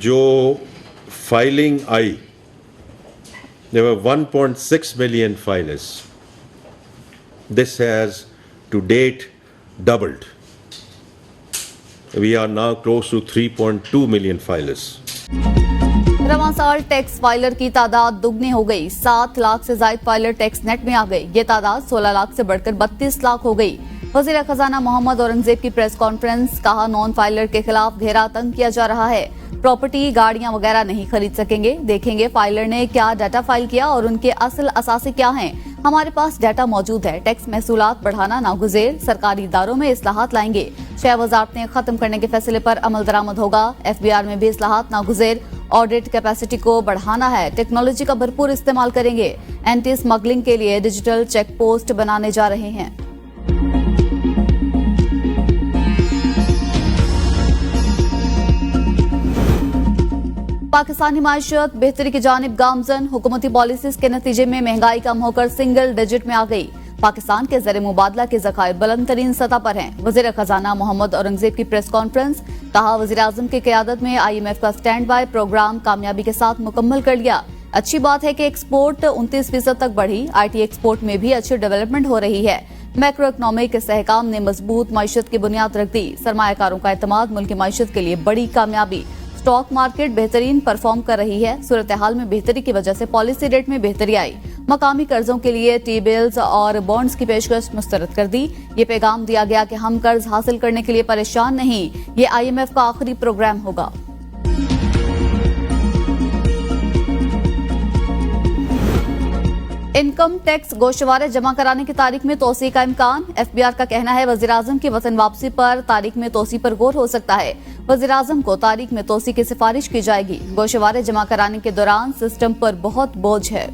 जो filing I, there were 1.6 million filers. This has to date doubled. We are now close to 3.2 million filers. रवां साल tax filer की तादाद दुगनी हो गई। 7 लाख से ज्यादा फाइलर टैक्स नेट में आ गए। ये तादाद 16 लाख से बढ़कर 32 लाख हो गई। वजीर खजाना मोहम्मद औरंगजेब की प्रेस कॉन्फ्रेंस, कहा नॉन फाइलर के खिलाफ घेरा तंग किया जा रहा है। प्रॉपर्टी, गाड़ियां वगैरह नहीं खरीद सकेंगे। देखेंगे फाइलर ने क्या डाटा फाइल किया और उनके असल असासे क्या हैं। हमारे पास डाटा मौजूद है। टैक्स महसूलात बढ़ाना नागुज़ेर। सरकारी इदारों में इस्लाहात लाएंगे। 6 वजारतें खत्म करने के फैसले पर अमल दरामद होगा। FBR में भी इस्लाहात नागुज़ेर। ऑडिट कैपेसिटी को बढ़ाना है। टेक्नोलॉजी का भरपूर इस्तेमाल करेंगे। एंटी स्मगलिंग के लिए डिजिटल चेक पोस्ट बनाने जा रहे हैं। पाकिस्तानी माइशत बेहतरी की जानिब गामजन। हुकूमती पॉलिसीज के नतीजे में महंगाई कम होकर सिंगल डिजिट में आ गई। पाकिस्तान के ज़र मुबादला के ज़खायर बुलंद तरीन सतह पर हैं। वज़ीर खजाना मोहम्मद औरंगजेब की प्रेस कॉन्फ्रेंस, कहा वज़ीर आज़म की क़यादत में IMF का स्टैंड बाय प्रोग्राम कामयाबी के साथ मुकम्मल कर लिया। अच्छी बात है कि एक्सपोर्ट 29% तक बढ़ी। IT एक्सपोर्ट में भी अच्छी डेवलपमेंट हो रही है। मैक्रो इकनॉमिक इस्तेहकाम ने मजबूत मईशत की बुनियाद रख दी। सरमायाकारों का एतमाद मुल्क की मईशत के लिए बड़ी कामयाबी। स्टॉक मार्केट बेहतरीन परफॉर्म कर रही है। सूरत हाल में बेहतरी की वजह से पॉलिसी रेट में बेहतरी आई। मकामी कर्जों के लिए T-बिल्स और बॉन्ड्स की पेशकश मुस्तरद कर दी। ये पैगाम दिया गया कि हम कर्ज हासिल करने के लिए परेशान नहीं। ये IMF का आखिरी प्रोग्राम होगा। इनकम टैक्स गोशवारे जमा कराने की तारीख में तोसी का इम्कान। FBR का कहना है वज़ीर आज़म की वतन वापसी पर तारीख में तोसी पर गौर हो सकता है। वज़ीर आज़म को तारीख में तोसी की सिफारिश की जाएगी। गोशवारे जमा कराने के दौरान सिस्टम पर बहुत बोझ है।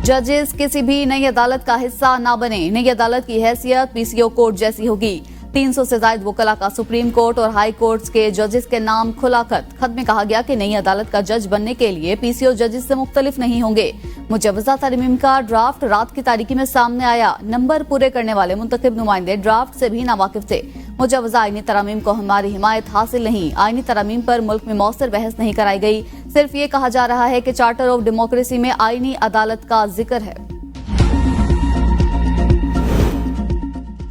जजेस किसी भी नई अदालत का हिस्सा ना बने। नई अदालत की हैसियत PCO कोर्ट जैसी होगी। 300 से ज्यादा वकला का सुप्रीम कोर्ट और हाई कोर्ट्स के जजेस के नाम खुला खत में कहा गया कि नई अदालत का जज बनने के लिए PCO जजेस से मुख्तलिफ नहीं होंगे। मुजव्वजा तरमीम का ड्राफ्ट रात की तारीकी में सामने आया। नंबर पूरे करने वाले मुंतखब नुमाइंदे ड्राफ्ट से भी नावाकिफ थे। मुजव्वजा आईनी तरामीम को हमारी हिमायत हासिल नहीं। आईनी तरामीम पर मुल्क में मौसर बहस नहीं कराई गई। सिर्फ ये कहा जा रहा है कि चार्टर ऑफ डेमोक्रेसी में आईनी अदालत का जिक्र है।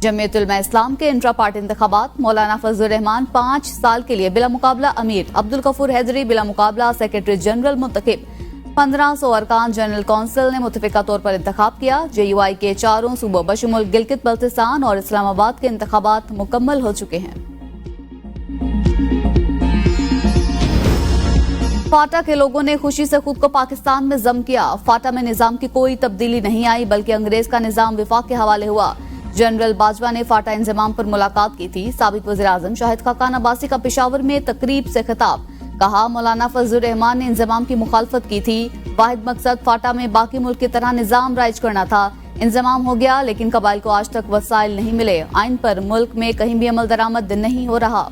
जमीयत उलमा इस्लाम के इंट्रा पार्टी इंतखाबात। मौलाना फजलुर रहमान 5 साल के लिए बिला मुकाबला अमीर। अब्दुल गफूर हैदरी बिला मुकाबला सेक्रेटरी जनरल मुंतखब। 1500 अरकान जनरल कौंसिल ने मुतफिका तौर पर इंतखाब किया। JUI के 4 सूबों बशमुल गिलगित बल्तिस्तान और इस्लामाबाद के इंतखाबात मुकम्मल हो चुके हैं। फाटा के लोगों ने खुशी से खुद को पाकिस्तान में जम किया। फाटा में निजाम की कोई तब्दीली नहीं आई, बल्कि अंग्रेज का निजाम विफाक के हवाले हुआ। जनरल बाजवा ने फाटा इंजमाम पर मुलाकात की थी। साबिक वज़ीर आज़म शाहिद खाकान अब्बासी का पेशावर में तकरीब से खिताब। कहा मौलाना फजलुर रहमान ने इंजमाम की मुखालफत की थी। वाहिद मकसद फाटा में बाकी मुल्क की तरह निजाम राइज करना था। इंजमाम हो गया, लेकिन कबाइल को आज तक वसाइल नहीं मिले। आइन पर मुल्क में कहीं भी अमल दरामद नहीं हो रहा।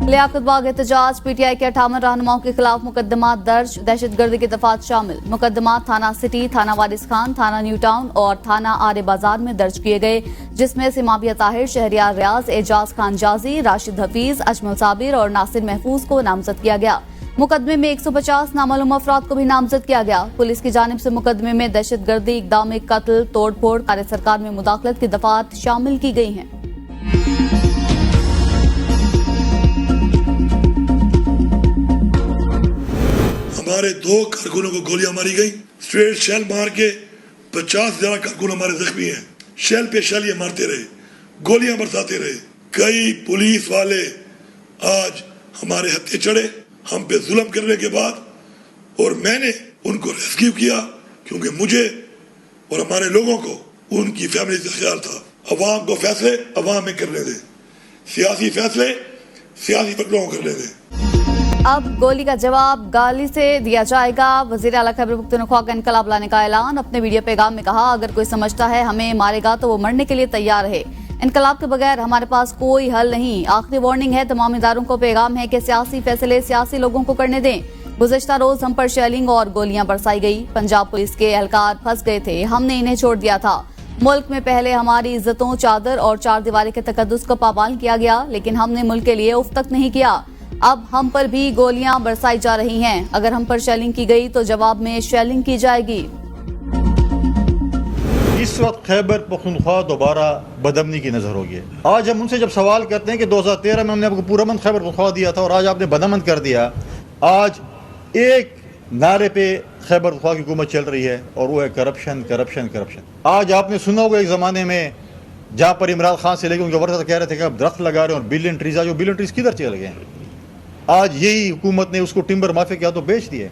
लियाकत बाग एहतजाज। PTI के 58 रहनुमाओं के खिलाफ मुकदमा दर्ज। दहशतगर्दी की दफात शामिल। मुकदमा थाना सिटी, थाना वारिस खान, थाना न्यू टाउन और थाना आरे बाजार में दर्ज किए गए, जिसमें सिमाबिया ताहिर, शहरियार रियाज, एजाज खान जाजी, राशिद हफीज, अजमल साबिर और नासिर महफूज को नामजद किया गया। मुकदमे में 150 नामालूम अफराद को भी नामजद किया गया। पुलिस की जानिब से मुकदमे में दहशतगर्दी, इक़दाम कत्ल, तोड़ फोड़, कार्य सरकार में मुदाखलत की दफात शामिल की गई हैं। हमारे 2 कारकुनों को गोलियां मारी गई। स्ट्रेट शेल मार के 50 से ज्यादा कारकुन हमारे जख्मी हैं। शेल पे शेल ये मारते रहे, गोलियां बरसाते रहे। कई पुलिस वाले आज हमारे हत्थे चढ़े हम पे जुल्म करने के बाद, और मैंने उनको रेस्क्यू किया क्योंकि मुझे और हमारे लोगों को उनकी फैमिली से ख्याल था। अवाम को फैसले अवाम में करने दें, सियासी फैसले सियासी फैसलों को करने दें। अब गोली का जवाब गाली से दिया जाएगा। वजीर आला खैबर पख्तूनख्वा का इनकलाब लाने का ऐलान। अपने वीडियो पैगाम में कहा, अगर कोई समझता है हमें मारेगा तो वो मरने के लिए तैयार है। इनकलाब के बगैर हमारे पास कोई हल नहीं। आखिरी वार्निंग है, तमाम इदारों को पैगाम है कि सियासी फैसले सियासी लोगों को करने दें। गुज़िश्ता रोज हम पर शेलिंग और गोलियां बरसाई गई। पंजाब पुलिस के एहलकार फंस गए थे, हमने इन्हें छोड़ दिया था। मुल्क में पहले हमारी इज्जतों, चादर और चार दीवारी के तकद्दुस को पामाल किया गया, लेकिन हमने मुल्क के लिए उफ तक नहीं किया। अब हम पर भी गोलियां बरसाई जा रही हैं। अगर हम पर शेलिंग की गई तो जवाब में शेलिंग की जाएगी। इस वक्त खैबर पख्तूनख्वा दोबारा बदअमनी की नजर होगी। आज हम उनसे जब सवाल करते हैं कि 2013 में हमने आपको पूरा मंद खैबर पख्तूनख्वा दिया था और आज आपने बदअमन कर दिया। आज एक नारे पे खैबर पख्तूनख्वा की हुकूमत चल रही है और वो है करप्शन, करप्शन, करप्शन। आज आपने सुना होगा एक जमाने में जहाँ पर इमरान खान से लेकर उनके वर्कर कह रहे थे कि आप दरख्त लगा रहे हैं और बिलियन ट्रीज, आज वो बिलियन ट्रीज किधर चले गए हैं? आज यही हुकूमत ने उसको टिम्बर माफिया के हाथों बेच दिए।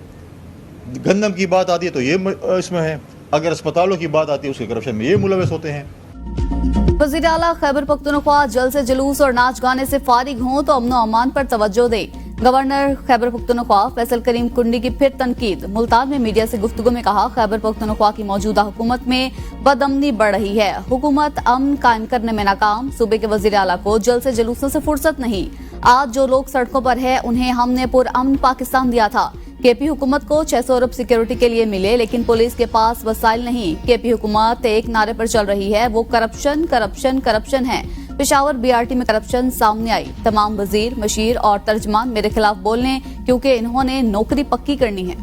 गंदम की बात आती है तो ये इसमें है, अगर अस्पतालों की बात आती है उसके करप्शन में ये मुलविस होते हैं। वज़ीर आला खैबर पख्तूनख्वा जल्द से जुलूस और नाच गाने से फारिग हों तो अमन अमान पर तवज्जो दे। गवर्नर खैबर पख्तूनख्वा फैसल करीम कुंडी की फिर तनकीद। मुल्तान में मीडिया से गुफ्तगू में कहा, खैबर पख्तूनख्वा की मौजूदा हुकूमत में बदअमनी बढ़ रही है। हुकूमत अमन कायम करने में नाकाम। सूबे के वज़ीर आला को जल्द से जुलूसों से फुर्सत नहीं। आज जो लोग सड़कों पर है उन्हें हमने पुरअमन पाकिस्तान दिया था। केपी हुकूमत को 600 अरब सिक्योरिटी के लिए मिले, लेकिन पुलिस के पास वसाइल नहीं। केपी हुकूमत एक नारे पर चल रही है, वो करप्शन, करप्शन, करप्शन है। पेशावर बीआरटी में करप्शन सामने आई। तमाम वजीर, मशीर और तर्जमान मेरे खिलाफ बोलने, क्योंकि इन्होंने नौकरी पक्की करनी है।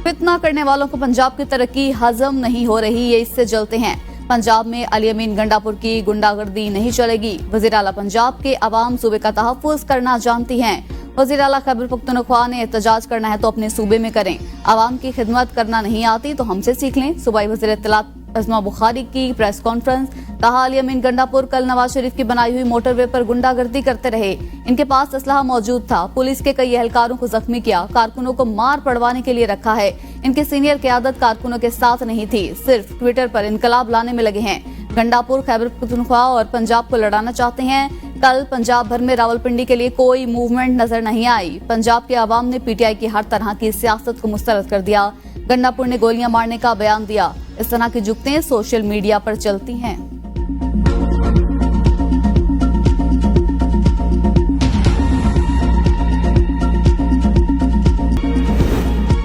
फितना करने वालों को पंजाब की तरक्की हजम नहीं हो रही, ये इससे जलते हैं। पंजाब में अली अमीन गंडापुर की गुंडागर्दी नहीं चलेगी। वज़ीर आला पंजाब के अवाम सूबे का तहफ़्फ़ुज़ करना जानती हैं। वज़ीर आला खैबर पख्तूनख्वा ने एहतजाज करना है तो अपने सूबे में करें। आवाम की खिदमत करना नहीं आती तो हमसे सीख लें। सूबाई वज़ीर इत्तलात अज़मा बुखारी की प्रेस कॉन्फ्रेंस। कहा, अली अमीन गंडापुर कल नवाज शरीफ की बनाई हुई मोटरवे पर गुंडागर्दी करते रहे। इनके पास असलहा मौजूद था। पुलिस के कई एहलकारों को जख्मी किया, कारकुनों को मार पड़वाने के लिए रखा है। इनकी सीनियर क़यादत कारकुनों के साथ नहीं थी, सिर्फ ट्विटर पर इनकलाब लाने में लगे हैं। गंडापुर खैबर पख्तूनख्वा और पंजाब को लड़ाना चाहते हैं। कल पंजाब भर में रावलपिंडी के लिए कोई मूवमेंट नजर नहीं आई। पंजाब के अवाम ने पीटीआई की हर तरह की सियासत को मुस्तरद कर दिया। गंडापुर ने गोलियां मारने का बयान दिया। इस तरह की जुगतें सोशल मीडिया पर चलती हैं।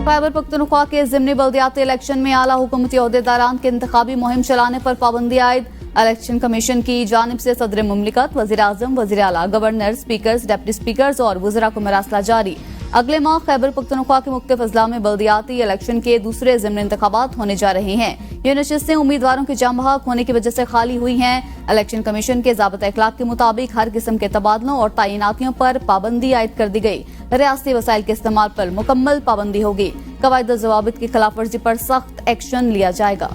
खैबर पख्तूनख्वा के ज़िमनी बल्दियाती इलेक्शन में आला हुकूमती ओहदेदारान के इंतखाबी मुहिम चलाने पर पाबंदी आयद। इलेक्शन कमीशन की जानिब से सदर मुमलिकत, वज़ीर आज़म, वज़ीर आला, गवर्नर, स्पीकर्स, डिप्टी स्पीकर्स और वज़रा को मरासला जारी। अगले माह खैबर पख्तूनख्वा के मुख्तलिफ अजला में बल्दियाती इलेक्शन के दूसरे ज़िमनी इंतखाबात होने जा रहे हैं। ये नशिस्तें उम्मीदवारों के जम बहक होने की वजह से खाली हुई हैं। इलेक्शन कमीशन के ज़ाबिता इखलाक के मुताबिक हर किस्म के तबादलों और तैनातियों पर पाबंदी आयद कर दी गई। रियासती वसाइल के इस्तेमाल पर मुकम्मल पाबंदी होगी। कवायद और ज़वाबित की खिलाफ वर्जी पर सख्त एक्शन लिया जाएगा।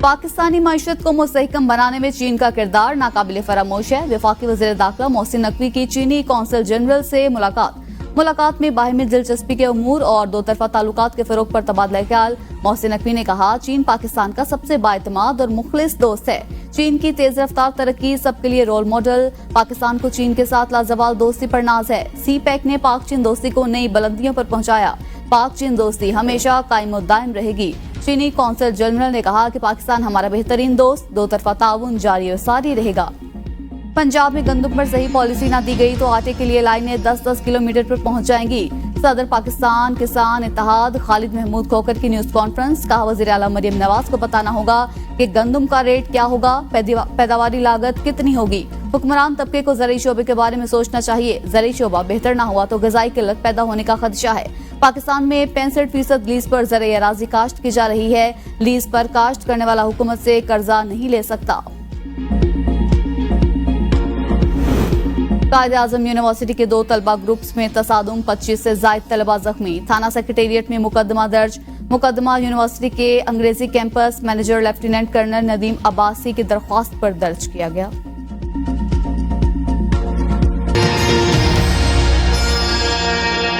पाकिस्तानी मईशत को मुस्तहकम बनाने में चीन का किरदार नाकाबिले फरामोश है। वफाकी वज़ीर दाखिला मोहसिन नकवी की चीनी कौंसल जनरल से मुलाकात में बाहिमी दिलचस्पी के उमूर और दो तरफा ताल्लुकात के फरोग पर तबादला ख्याल। मोहसिन नकवी ने कहा, चीन पाकिस्तान का सबसे बाएतमाद और मुखलिस दोस्त है। चीन की तेज रफ्तार तरक्की सबके लिए रोल मॉडल। पाकिस्तान को चीन के साथ लाजवाल दोस्ती पर नाज है। सी पैक ने पाक चीन दोस्ती को नई बुलंदियों पर पहुंचाया। पाक चीन दोस्ती हमेशा कायम और दायम रहेगी। चीनी कौंसल जनरल ने कहा कि पाकिस्तान हमारा बेहतरीन दोस्त, दो तरफा ताउन जारी और सारी रहेगा। पंजाब में गंदम पर सही पॉलिसी न दी गई तो आटे के लिए लाइनें 10-10 किलोमीटर पर पहुंच जाएंगी। सदर पाकिस्तान किसान इत्तेहाद खालिद महमूद खोकर की न्यूज कॉन्फ्रेंस। कहा, वज़ीर आला मरियम नवाज को बताना होगा कि गंदम का रेट क्या होगा, पैदावारी लागत कितनी होगी। हुक्मरान तबके को ज़राई शोबे के बारे में सोचना चाहिए। ज़राई शोबा बेहतर न हुआ तो ग़िज़ाई किल्लत पैदा होने का खदशा है। पाकिस्तान में 65% लीज पर ज़राई अराज़ी काश्त की जा रही है। लीज पर काश्त करने वाला हुकूमत से कर्जा नहीं ले सकता। कायदे आज़म यूनिवर्सिटी के 2 तलबा ग्रुप्स में तसादुम, 25 से ज़ायद तलबा जख्मी। थाना सेक्रेटेरिएट में मुकदमा दर्ज। मुकदमा यूनिवर्सिटी के अंग्रेजी campus manager lieutenant colonel Nadeem Abbasi की दरख्वास्त पर दर्ज किया गया।